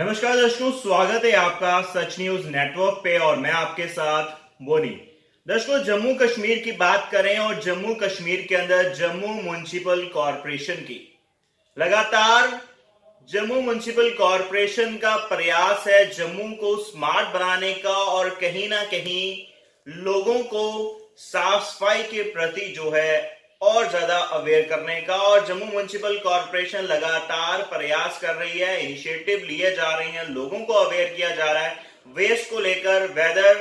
नमस्कार दर्शकों, स्वागत है आपका सच न्यूज नेटवर्क पे और मैं आपके साथ बोनी। दर्शकों, जम्मू कश्मीर की बात करें और जम्मू कश्मीर के अंदर जम्मू म्युनिसिपल कॉरपोरेशन की लगातार जम्मू म्युनिसिपल कॉरपोरेशन का प्रयास है जम्मू को स्मार्ट बनाने का और कहीं ना कहीं लोगों को साफ सफाई के प्रति जो है और ज्यादा अवेयर करने का। और जम्मू म्युनिसिपल कॉरपोरेशन लगातार प्रयास कर रही है, इनिशिएटिव लिए जा रही हैं, लोगों को अवेयर किया जा रहा है वेस्ट को लेकर, वेदर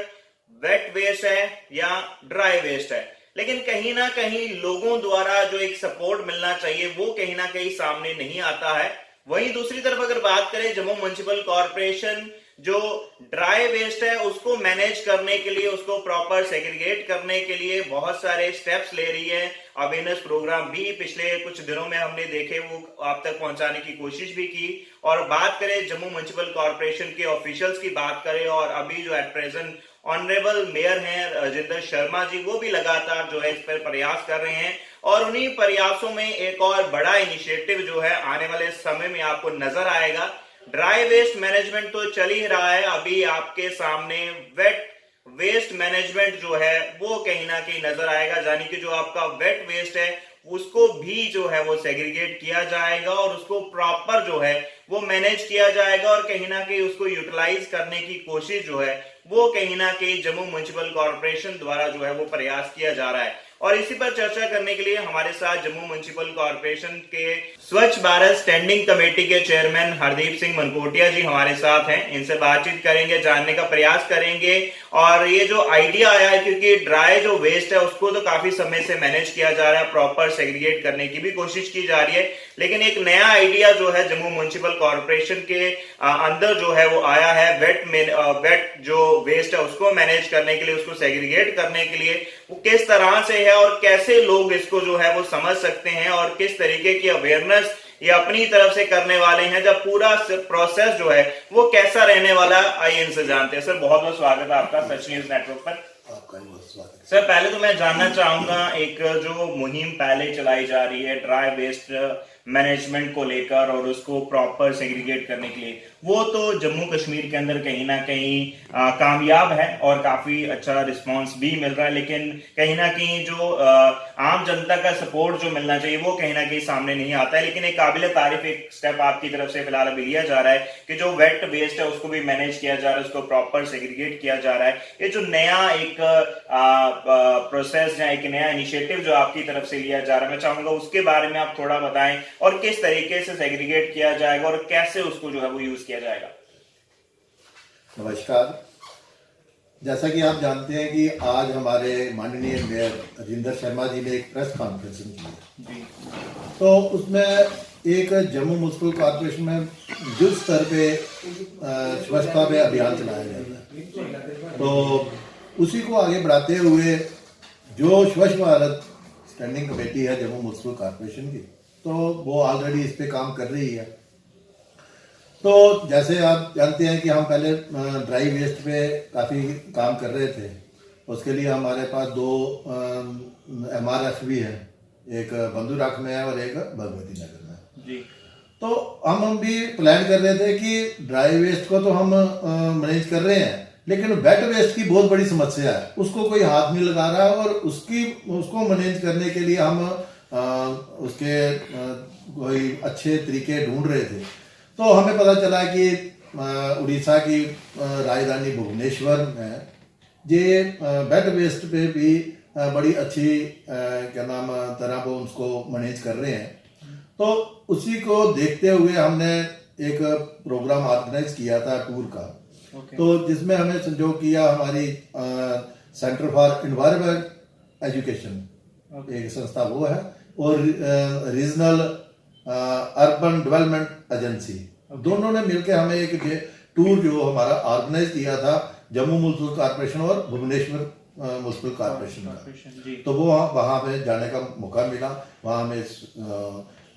वेट वेस्ट है या ड्राई वेस्ट है। लेकिन कहीं ना कहीं लोगों द्वारा जो एक सपोर्ट मिलना चाहिए वो कहीं ना कहीं सामने नहीं आता है। वहीं दूसरी तरफ अगर बात करें, जम्मू म्युनिसिपल कॉरपोरेशन जो ड्राई वेस्ट है उसको मैनेज करने के लिए, उसको प्रॉपर सेग्रीगेट करने के लिए बहुत सारे स्टेप्स ले रही है। अवेयरनेस प्रोग्राम भी पिछले कुछ दिनों में हमने देखे, वो आप तक पहुंचाने की कोशिश भी की। और बात करें जम्मू म्युनिसिपल कॉरपोरेशन के ऑफिशियल्स की बात करें, और अभी जो एट प्रेजेंट ऑनरेबल मेयर हैं राजेंद्र शर्मा जी, वो भी लगातार जो है इस पर प्रयास कर रहे हैं। और उन्हीं प्रयासों में एक और बड़ा इनिशिएटिव जो है आने वाले समय में आपको नजर आएगा। ड्राई वेस्ट मैनेजमेंट तो चल ही रहा है, अभी आपके सामने वेट वेस्ट मैनेजमेंट जो है वो कहीं ना कहीं नजर आएगा। यानी कि जो आपका वेट वेस्ट है उसको भी जो है वो सेग्रीगेट किया जाएगा और उसको प्रॉपर जो है वो मैनेज किया जाएगा और कहीं ना कहीं उसको यूटिलाइज करने की कोशिश जो है वो कहीं ना कहीं जम्मू म्युनिसिपल कॉरपोरेशन द्वारा जो है वो प्रयास किया जा रहा है। और इसी पर चर्चा करने के लिए हमारे साथ जम्मू म्युनिसिपल कॉरपोरेशन के स्वच्छ भारत स्टैंडिंग कमेटी के चेयरमैन हरदीप सिंह मनकोटिया जी हमारे साथ हैं। इनसे बातचीत करेंगे, जानने का प्रयास करेंगे। और ये जो आइडिया आया है, क्योंकि ड्राई जो वेस्ट है उसको तो काफी समय से मैनेज किया जा रहा है, प्रॉपर सेग्रीगेट करने की भी कोशिश की जा रही है, लेकिन एक नया आइडिया जो है जम्मू म्युनिसिपल कॉरपोरेशन के अंदर जो है वो आया है। वेट जो वेस्ट है उसको मैनेज करने के लिए, उसको सेग्रीगेट करने के लिए वो किस तरह से है और कैसे लोग इसको जो है वो समझ सकते हैं और किस तरीके की अवेयरनेस ये अपनी तरफ से करने वाले हैं, जब पूरा प्रोसेस जो है वो कैसा रहने वाला। आइए इनसे जानते हैं। सर, बहुत बहुत स्वागत है आपका सच न्यूज नेटवर्क पर। आपका बहुत स्वागत है। सर, पहले तो मैं जानना चाहूंगा, एक जो मुहिम पहले चलाई जा रही है ड्राई वेस्ट मैनेजमेंट को लेकर और उसको प्रॉपर सेग्रीगेट करने के लिए, वो तो जम्मू कश्मीर के अंदर कहीं ना कहीं कामयाब है और काफी अच्छा रिस्पांस भी मिल रहा है, लेकिन कहीं ना कहीं जो आम जनता का सपोर्ट जो मिलना चाहिए वो कहीं ना कहीं सामने नहीं आता है। लेकिन एक काबिल तारीफ एक स्टेप आपकी तरफ से फिलहाल अभी लिया जा रहा है कि जो वेट वेस्ट है उसको भी मैनेज किया जा रहा है, उसको प्रॉपर सेग्रीगेट किया जा रहा है। ये जो नया एक प्रोसेस या एक नया इनिशिएटिव जो आपकी तरफ से लिया जा रहा है, मैं चाहूंगा उसके बारे में आप थोड़ा बताएं और किस तरीके से सेग्रीगेट किया जाएगा और कैसे उसको जो है वो यूज किया जाएगा। नमस्कार। जैसा कि आप जानते हैं कि आज हमारे माननीय मेयर राजेंद्र शर्मा जी ने एक प्रेस कॉन्फ्रेंस की, तो उसमें एक जम्मू म्युनिसिपल कॉरपोरेशन में युद्ध स्तर पे स्वच्छता पे अभियान चलाया जाता है। तो उसी को आगे बढ़ाते हुए जो स्वच्छ भारत स्टैंडिंग कमेटी है जम्मू म्युनिसिपल कॉरपोरेशन की, तो वो ऑलरेडी इस पे काम कर रही है। तो जैसे आप जानते हैं कि हम पहले ड्राई वेस्ट पे काफ़ी काम कर रहे थे, उसके लिए हमारे पास दो MRF भी है, एक बंधुराख में है और एक भगवती नगर में जी। तो हम भी प्लान कर रहे थे कि ड्राई वेस्ट को तो हम मैनेज कर रहे हैं, लेकिन वेट वेस्ट की बहुत बड़ी समस्या है, उसको कोई हाथ नहीं लगा रहा है। और उसको मैनेज करने के लिए हम उसके कोई अच्छे तरीके ढूंढ रहे थे। तो हमें पता चला कि उड़ीसा की राजधानी भुवनेश्वर में ये वेट वेस्ट पे भी बड़ी अच्छी क्या नाम तरह वो उसको मैनेज कर रहे हैं। तो उसी को देखते हुए हमने एक प्रोग्राम ऑर्गेनाइज किया था टूर का। तो जिसमें हमें संजोग किया हमारी सेंटर फॉर एनवायरमेंट एजुकेशन एक संस्था वो है, और रीजनल अर्बन डेवलपमेंट एजेंसी, दोनों ने मिलकर हमें एक टूर जो हमारा ऑर्गेनाइज किया था जम्मू म्युनिसिपल कॉरपोरेशन और भुवनेश्वर म्युनिसिपल कॉरपोरेशन का। तो वो वहाँ पे जाने का मौका मिला, वहाँ हमें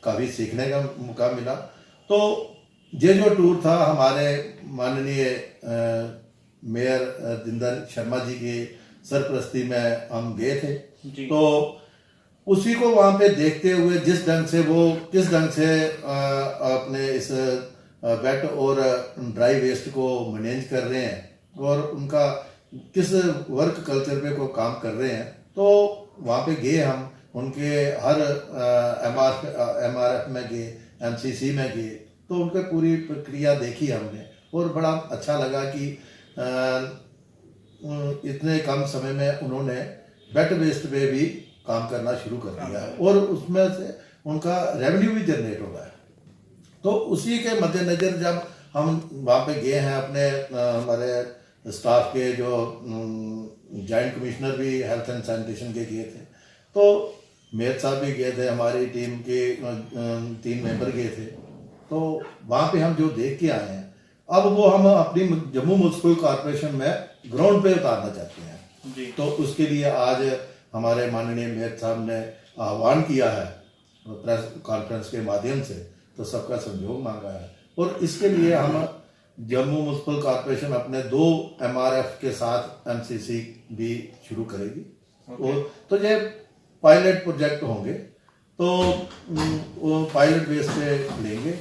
काफ़ी सीखने का मौका मिला। तो ये जो टूर था हमारे माननीय मेयर राजेंद्र शर्मा जी की सरपरस्ती में हम गए थे। तो उसी को वहाँ पे देखते हुए किस ढंग से अपने इस वेट और ड्राई वेस्ट को मैनेज कर रहे हैं और उनका किस वर्क कल्चर पे को काम कर रहे हैं। तो वहाँ पे गए हम, उनके हर MRF में गए, MCC में गए, तो उनके पूरी प्रक्रिया देखी हमने और बड़ा अच्छा लगा कि इतने कम समय में उन्होंने वेट वेस्ट पे भी काम करना शुरू कर दिया है और उसमें से उनका रेवेन्यू भी जनरेट हो रहा है। तो उसी के मद्देनजर जब हम वहाँ पे गए हैं, अपने हमारे स्टाफ के जो जॉइंट कमिश्नर भी हेल्थ एंड सैनिटेशन के गए थे, तो मेयर साहब भी गए थे, हमारी टीम के 3 मेंबर गए थे। तो वहाँ पे हम जो देख के आए हैं, अब वो हम अपनी जम्मू म्युनिसिपल कॉर्पोरेशन में ग्राउंड पे उतारना चाहते हैं जी। तो उसके लिए आज हमारे माननीय मेयर साहब ने आह्वान किया है प्रेस कॉन्फ्रेंस के माध्यम से, तो सबका सहयोग मांगा है और इसके लिए हम जम्मू म्युनिसिपल कॉर्पोरेशन अपने 2 MRF के साथ MCC भी शुरू करेगी और तो ये पायलट प्रोजेक्ट होंगे। तो वो पायलट बेस पे लेंगे,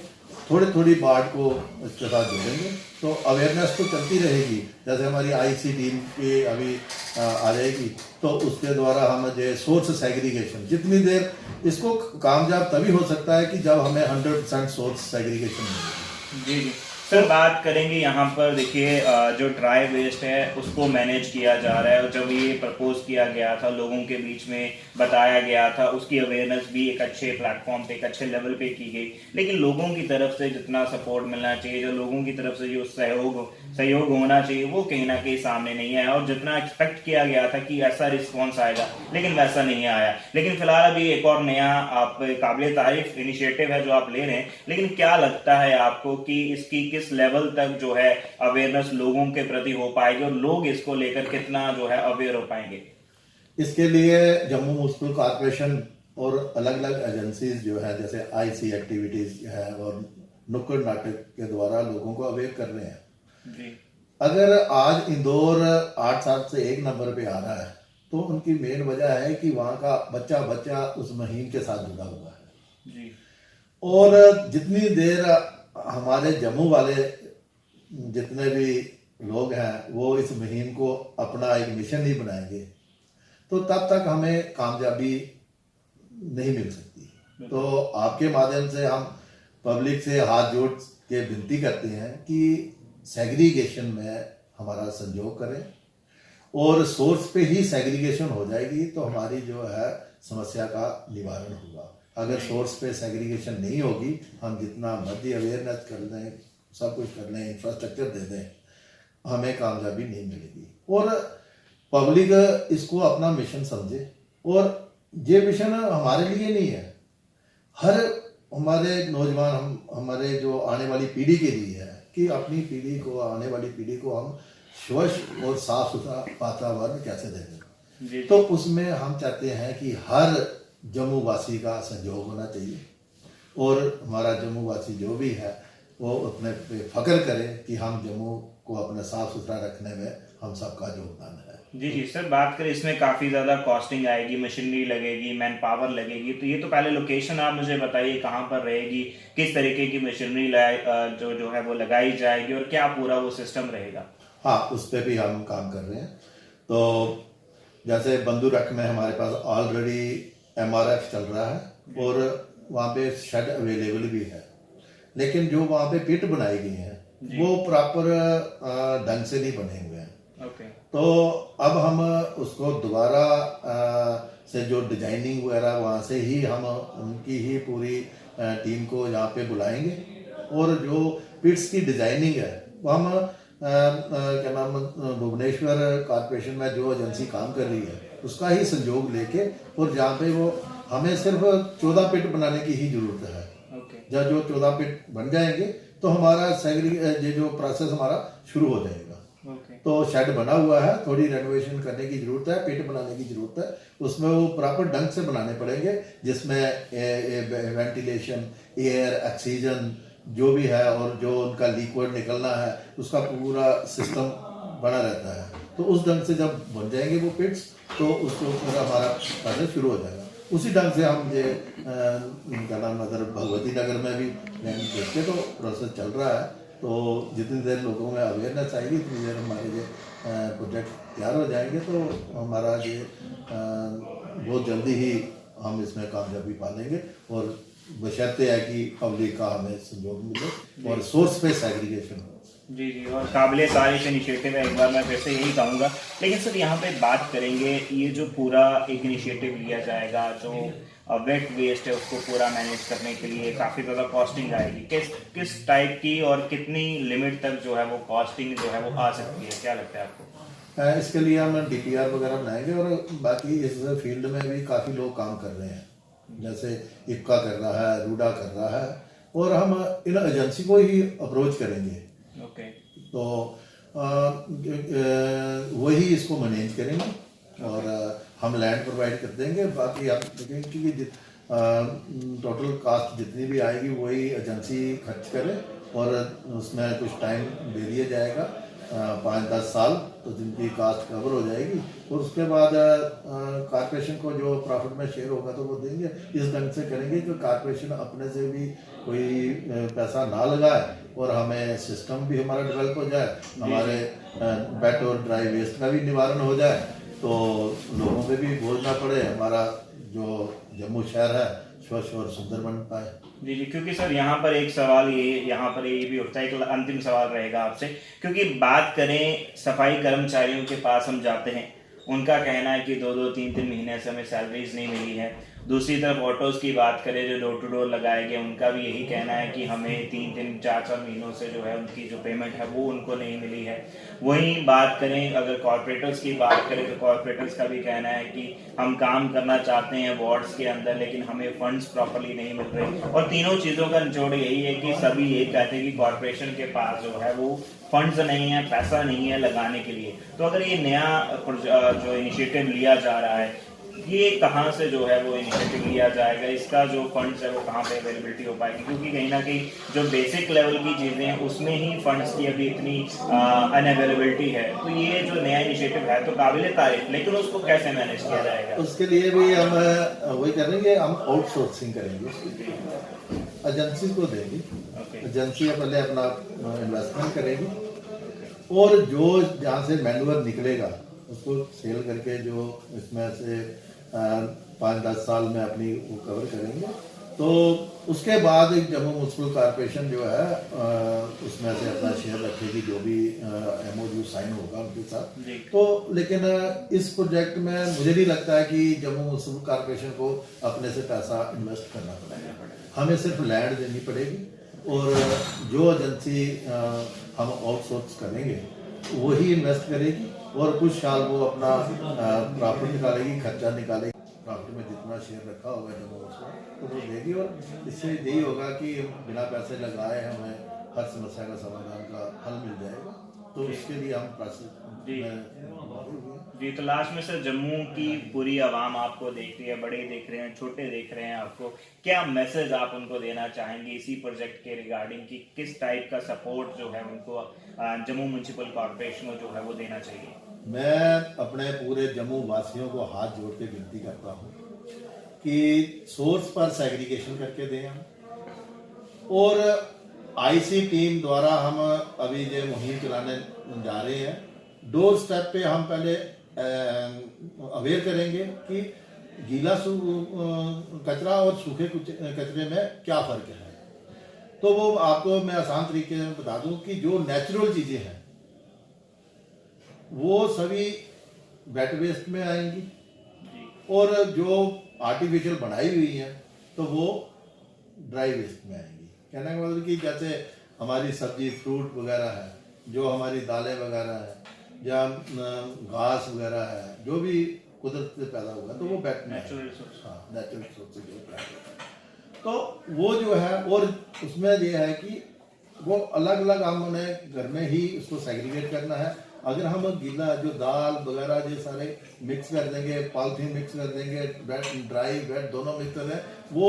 थोड़ी बाढ़ को इसके साथ जोड़ेंगे, तो अवेयरनेस तो चलती रहेगी। जैसे हमारी IC टीम की अभी आ जाएगी, तो उसके द्वारा हम जो सोर्स सेग्रीगेशन, जितनी देर इसको कामयाब तभी हो सकता है कि जब हमें 100% सोर्स सेग्रीगेशन मिलेगी। जी जी सर, बात करेंगे यहाँ पर। देखिए जो ड्राई वेस्ट है उसको मैनेज किया जा रहा है और जब ये प्रपोज किया गया था, लोगों के बीच में बताया गया था, उसकी अवेयरनेस भी एक अच्छे प्लेटफॉर्म पे, एक अच्छे लेवल पे की गई, लेकिन लोगों की तरफ से जितना सपोर्ट मिलना चाहिए, जो लोगों की तरफ से जो सहयोग होना चाहिए, वो कहीं ना कहीं सामने नहीं आया और जितना एक्सपेक्ट किया गया था कि ऐसा रिस्पॉन्स आएगा, लेकिन वैसा नहीं आया। लेकिन फिलहाल अभी एक और नया आप काबिल तारीफ इनिशिएटिव है जो आप ले रहे हैं, लेकिन क्या लगता है आपको कि इसकी किस लेवल तक जो है अवेयरनेस लोगों के प्रति हो पाएगी और लोग इसको लेकर कितना जो है अवेयर हो पाएंगे? इसके लिए जम्मू म्युनिसिपल कॉर्पोरेशन और अलग अलग एजेंसीज जो है, जैसे IC एक्टिविटीज है और नुक्कड़ नाटक के द्वारा लोगों को अवेयर कर रहे हैं जी। अगर आज इंदौर 8 साल से 1 नंबर पे आ रहा है, तो उनकी मेन वजह है कि वहाँ का बच्चा उस मुहिम के साथ जुड़ा हुआ है जी। और जितनी देर हमारे जम्मू वाले जितने भी लोग हैं वो इस मुहिम को अपना एक मिशन ही बनाएंगे, तो तब तक हमें कामयाबी नहीं मिल सकती। तो आपके माध्यम से हम पब्लिक से हाथ जोड़ के विनती करते हैं कि सेग्रीगेशन में हमारा सहयोग करें और सोर्स पे ही सेग्रीगेशन हो जाएगी तो हमारी जो है समस्या का निवारण होगा। अगर सोर्स पे सेग्रीगेशन नहीं होगी, हम जितना मर्जी अवेयरनेस कर दें, सब कुछ कर लें, इंफ्रास्ट्रक्चर दे दें, हमें कामयाबी नहीं मिलेगी। और पब्लिक इसको अपना मिशन समझे, और ये मिशन हमारे लिए नहीं है, हर हमारे नौजवान, हमारे जो आने वाली पीढ़ी के लिए है कि अपनी पीढ़ी को, आने वाली पीढ़ी को हम स्वच्छ और साफ सुथरा वातावरण कैसे दें। तो उसमें हम चाहते हैं कि हर जम्मू वासी का सहयोग होना चाहिए और हमारा जम्मू वासी जो भी है वो अपने पे फख्र करे कि हम जम्मू को अपना साफ सुथरा रखने में हम सबका योगदान है। जी जी सर, बात करें इसमें काफ़ी ज़्यादा कॉस्टिंग आएगी, मशीनरी लगेगी, मैन पावर लगेगी, तो ये तो पहले लोकेशन आप मुझे बताइए कहाँ पर रहेगी, किस तरीके की मशीनरी जो है वो लगाई जाएगी और क्या पूरा वो सिस्टम रहेगा? हाँ, उस पर भी हम काम कर रहे हैं। तो जैसे बंदूरख में हमारे पास ऑलरेडी MRF चल रहा है और वहाँ पे शेड अवेलेबल भी है, लेकिन जो वहाँ पे पिट बनाई गई है वो प्रॉपर ढंग से नहीं बने हुए हैं। तो अब हम उसको दोबारा से जो डिजाइनिंग वगैरह वहाँ से ही हम उनकी ही पूरी टीम को यहाँ पे बुलाएंगे और जो पिट्स की डिजाइनिंग है वो हम क्या नाम भुवनेश्वर कॉर्पोरेशन में जो एजेंसी काम कर रही है उसका ही संयोग लेके, और जहाँ पे वो हमें सिर्फ 14 पिट बनाने की ही जरूरत है। जब जो 14 पिट बन जाएंगे तो हमारा ये जो प्रोसेस हमारा शुरू हो जाएगा। तो शेड बना हुआ है, थोड़ी रेनोवेशन करने की जरूरत है, पिट बनाने की जरूरत है, उसमें वो प्रॉपर ढंग से बनाने पड़ेंगे जिसमें वेंटिलेशन, एयर, ऑक्सीजन जो भी है और जो उनका लिक्विड निकलना है उसका पूरा सिस्टम बना रहता है। तो उस ढंग से जब बन जाएंगे वो पिट्स तो उसको पूरा हमारा प्रोसेस शुरू हो जाएगा। उसी ढंग से हम ये क्या नाम नगर भगवती नगर में भी लैंड देखते तो प्रोसेस चल रहा है। तो जितनी देर लोगों में अवेयरनेस आएगी उतनी देर हमारे ये प्रोजेक्ट तैयार हो जाएंगे। तो हमारा ये बहुत जल्दी ही हम इसमें कामयाबी पालेंगे और बशर्ते है कि पब्लिक का हमें सहयोग मिले और सोर्स पे सेग्रीगेशन हो। जी जी, और काबिले तारीफ इनिशिएटिव है, एक बार मैं फिर से यही कहूँगा। लेकिन सर यहाँ पे बात करेंगे, ये जो पूरा एक इनिशिएटिव लिया जाएगा, जो वेट वेस्ट है उसको पूरा मैनेज करने के लिए काफ़ी ज़्यादा कॉस्टिंग आएगी। किस टाइप की और कितनी लिमिट तक जो है वो कॉस्टिंग जो है वो आ सकती है, क्या लगता है आपको? इसके लिए हम DPR वगैरह बनाएंगे और बाकी इस फील्ड में भी काफ़ी लोग काम कर रहे हैं, जैसे इक्का कर रहा है, रूडा कर रहा है, और हम इन एजेंसी को ही अप्रोच करेंगे। ओके। तो वही इसको मैनेज करेंगे और हम लैंड प्रोवाइड कर देंगे। बाकी आप देखेंगे कि टोटल कास्ट जितनी भी आएगी वही एजेंसी खर्च करे और उसमें कुछ टाइम दे दिया जाएगा, 5-10 साल, तो जिनकी कास्ट कवर हो जाएगी और उसके बाद कॉर्पोरेशन को जो प्रॉफिट में शेयर होगा तो वो देंगे। इस ढंग से करेंगे कि कॉर्पोरेशन अपने से भी कोई पैसा ना लगाए और हमें सिस्टम भी हमारा डेवलप हो जाए, हमारे वेट और ड्राई वेस्ट का भी निवारण हो जाए, तो लोगों पे भी बोझ ना पड़े, हमारा जो जम्मू शहर है स्वच्छ और सुंदर बन पाए। जी जी, क्योंकि सर यहाँ पर एक सवाल यहाँ पर ये भी उठता है, एक अंतिम सवाल रहेगा आपसे, क्योंकि बात करें सफाई कर्मचारियों के पास हम जाते हैं, उनका कहना है कि 2-2, 3-3 महीने से हमें सैलरीज नहीं मिली है। दूसरी तरफ ऑटोज़ की बात करें जो डोर टू डोर लगाए गए, उनका भी यही कहना है कि हमें 3-3, 4-4 महीनों से जो है उनकी जो पेमेंट है वो उनको नहीं मिली है। वहीं बात करें अगर कॉर्पोरेटर्स की बात करें तो कॉर्पोरेटर्स का भी कहना है कि हम काम करना चाहते हैं वार्ड्स के अंदर, लेकिन हमें फंड्स प्रॉपर्ली नहीं मिल रहे। और तीनों चीज़ों का निचोड़ यही है कि सभी ये कहते हैं कि कॉर्पोरेशन के पास जो है वो फंड्स नहीं है, पैसा नहीं है लगाने के लिए। तो अगर ये नया जो इनिशिएटिव लिया जा रहा है, ये कहाँ से जो है वो इनिशिएटिव लिया जाएगा, इसका जो फंड्स है वो कहाँ पे अवेलेबिलिटी हो पाएगी? क्योंकि कहीं ना कहीं जो बेसिक लेवल की चीज़ें हैं उसमें ही फंड्स की अभी इतनी अनअवेलेबिलिटी है। तो ये जो नया इनिशिएटिव है तो काबिले तारीफ, लेकिन उसको कैसे मैनेज किया जाएगा? उसके लिए भी हम वही करेंगे, हम आउटसोर्सिंग करेंगे, एजेंसी को देंगे। एजेंसी पहले अपना इन्वेस्टमेंट करेगी और जो जहाँ से मैन्युअर निकलेगा उसको सेल करके जो इसमें से 5-10 साल में अपनी वो कवर करेंगे। तो उसके बाद एक जम्मू म्यूनसिपल कॉर्पोरेशन जो है उसमें से अपना शेयर रखेगी, जो भी MOU साइन होगा उनके साथ। तो लेकिन इस प्रोजेक्ट में मुझे नहीं लगता है कि जम्मू म्यूनसिपल कॉर्पोरेशन को अपने से पैसा इन्वेस्ट करना पड़ेगा, हमें सिर्फ लैंड देनी पड़ेगी और जो एजेंसी हम आउटसोर्स करेंगे वही इन्वेस्ट करेगी और कुछ साल वो अपना प्रॉफिट निकालेगी, खर्चा निकालेगी, प्रॉफिट में जितना शेयर रखा होगा जब उसको तो वो देगी। और इससे यही होगा कि बिना पैसे लगाए हमें हर समस्या का समाधान का हल मिल जाएगा। तो इसके लिए हम प्रोसेस जी। तो लास्ट में सर, जम्मू की पूरी आवाम आपको देख रही है, बड़े देख रहे हैं, छोटे देख रहे हैं आपको, क्या मैसेज आप उनको देना चाहेंगे इसी प्रोजेक्ट के रिगार्डिंग कि किस टाइप का सपोर्ट जो है उनको जम्मू म्यूनसिपल कॉर्पोरेशन को जो है वो देना चाहिए? मैं अपने पूरे जम्मू वासियों को हाथ जोड़ के विनती करता हूँ कि सोर्स पर सेग्रीगेशन करके दें हम। और IC टीम द्वारा हम अभी जो मुहिम चलाने जा रहे हैं, डोर स्टेप पे हम पहले अवेयर करेंगे कि गीला कचरा और सूखे कचरे में क्या फ़र्क है। तो वो आपको मैं आसान तरीके से बता दूं कि जो नेचुरल चीज़ें हैं वो सभी वेट वेस्ट में आएंगी और जो आर्टिफिशियल बनाई हुई हैं तो वो ड्राई वेस्ट में आएंगी। कहने का मतलब कि जैसे हमारी सब्जी फ्रूट वगैरह है, जो हमारी दालें वगैरह है या घास वगैरह है, जो भी कुदरत से पैदा होगा तो वो वेट में, नेचुरल रिसोर्स से जो पैदा होगा तो वो जो है। और उसमें ये है कि वो अलग अलग हमने घर में ही उसको सेग्रीगेट करना है। अगर हम गीला जो दाल वगैरह ये सारे मिक्स कर देंगे, पॉलिथीन मिक्स कर देंगे, वेट ड्राई वेट दोनों मिक्स कर दें, वो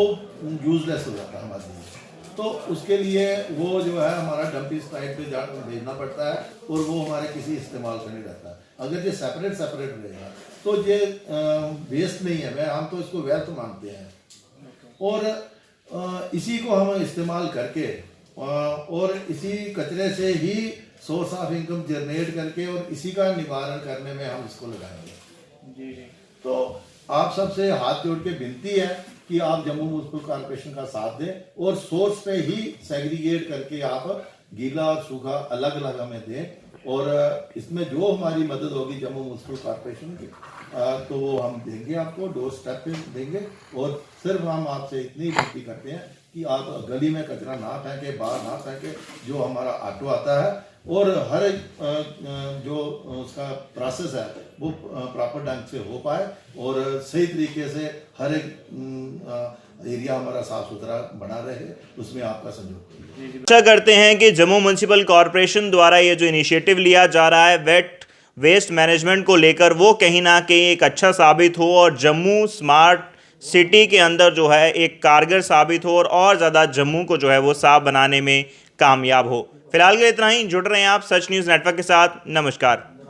यूजलेस हो जाता है हमारे लिए। तो उसके लिए वो जो है हमारा डंपिंग साइट पे भेजना पड़ता है और वो हमारे किसी इस्तेमाल का नहीं रहता। अगर ये सेपरेट रहेगा तो ये वेस्ट नहीं है, हम तो इसको वेल्थ मानते हैं। और इसी को हम इस्तेमाल करके और इसी कचरे से ही सोर्स ऑफ इनकम जनरेट करके और इसी का निवारण करने में हम इसको लगाएंगे। जी। तो आप सबसे हाथ जोड़ के विनती है कि आप जम्मू म्युनिसिपल कॉर्पोरेशन का साथ दें और सोर्स पे ही सेग्रीगेट करके आप गीला और सूखा अलग अलग हमें दें। और इसमें जो हमारी मदद होगी जम्मू म्युनिसिपल कॉर्पोरेशन की तो वो हम देंगे, आपको डोर स्टेप पे देंगे। और सिर्फ हम आपसे इतनी विनती करते हैं कि आप गली में कचरा ना फेंके, बाहर ना फेंके। जो हमारा ऑटो आता है और हर जो उसका प्रोसेस है वो प्रॉपर ढंग से हो पाए और सही तरीके से हर एक एरिया हमारा साफ सुथरा बना रहे, उसमें आपका सहयोग। आशा करते हैं कि जम्मू म्युनिसिपल कॉरपोरेशन द्वारा ये जो इनिशिएटिव लिया जा रहा है वेट वेस्ट मैनेजमेंट को लेकर, वो कहीं ना कहीं एक अच्छा साबित हो और जम्मू स्मार्ट सिटी के अंदर जो है एक कारगर साबित हो और ज़्यादा जम्मू को जो है वो साफ बनाने में कामयाब हो। फिलहाल के लिए इतना ही। जुड़ रहे हैं आप सच न्यूज़ नेटवर्क के साथ। नमस्कार।